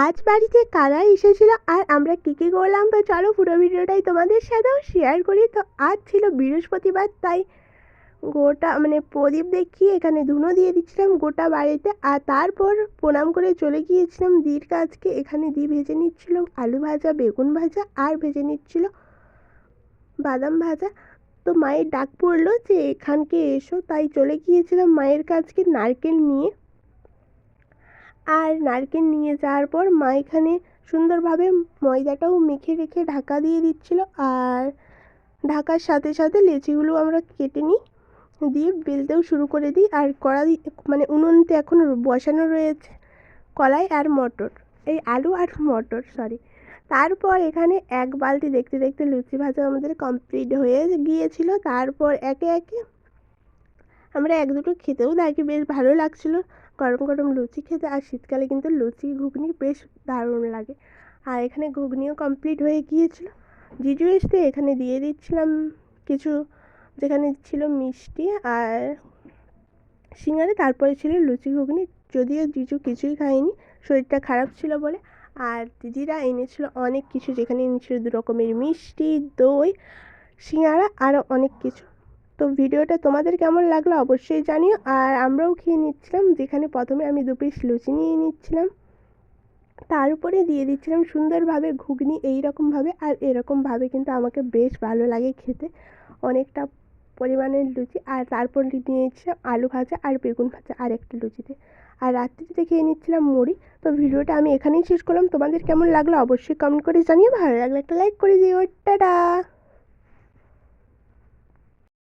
আজ বাড়িতে কারা এসেছিল আর আমরা কী কী করলাম, তো চলো পুরো ভিডিওটাই তোমাদের সাথেও শেয়ার করি। তো আজ ছিল বৃহস্পতিবার, তাই গোটা প্রদীপ দেখিয়ে এখানে ধুনো দিয়ে দিচ্ছিলাম গোটা বাড়িতে। আর তারপর প্রণাম করে চলে গিয়েছিলাম দির কাছকে। এখানে দি ভেজে নিচ্ছিল আলু ভাজা, বেগুন ভাজা আর ভেজে নিচ্ছিল বাদাম ভাজা। তো মায়ের ডাক পড়লো যে এখানকে এসো, তাই চলে গিয়েছিলাম মায়ের কাছকে নারকেল নিয়ে। আর নারকেল নিয়ে যাওয়ার পর মা এখানে সুন্দরভাবে ময়দাটাও মেখে রেখে ঢাকা দিয়ে দিচ্ছিল। আর ঢাকার সাথে সাথে লেচিগুলো আমরা কেটে নিই, দিয়ে বেলতেও শুরু করে দিই। আর কড়াই উনুনতে এখন বসানো রয়েছে কলাই আর মটর, এই আলু আর মটর সরি। তারপর এখানে এক বালতি দেখতে দেখতে লুচি ভাজা আমাদের কমপ্লিট হয়ে গিয়েছিল। তারপর একে একে আমরা এক দুটো খেতেও থাকি, বেশ ভালো লাগছিলো গরম গরম লুচি খেতে। আর শীতকালে কিন্তু লুচি ঘুগনি বেশ দারুণ লাগে। আর এখানে ঘুগনিও কমপ্লিট হয়ে গিয়েছিলো। জিজু এসে এখানে দিয়ে দিচ্ছিলাম কিছু, যেখানে ছিল মিষ্টি আর সিঙ্গারা, তারপরে ছিল লুচি ঘুগনি। যদিও জিজু কিছুই খায়নি, শরীরটা খারাপ ছিল বলে। আর দিদিরা এনেছিল অনেক কিছু, যেখানে এনেছিল 2 রকমের মিষ্টি, দই, সিঙ্গারা আরও অনেক কিছু। তো ভিডিওটা তোমাদের কেমন লাগলো অবশ্যই জানিও। আর আমরাও খেয়ে নিচ্ছিলাম, যেখানে প্রথমে আমি 2 পিস লুচি নিয়ে নিচ্ছিলাম, তার উপরে দিয়ে দিচ্ছিলাম সুন্দরভাবে ঘুগনি এইরকমভাবে। আর এরকমভাবে কিন্তু আমাকে বেশ ভালো লাগে খেতে, অনেকটা পরিমাণের লুচি। আর তারপর নিয়েছিলাম আলু ভাজা আর বেগুন ভাজা আর একটা লুচিতে। আর রাত্রিতে খেয়ে নিচ্ছিলাম মুড়ি। তো ভিডিওটা আমি এখানেই শেষ করলাম। তোমাদের কেমন লাগলো অবশ্যই কমেন্ট করে জানিও, ভালো লাগলে একটা লাইক করে দিও। টাটা।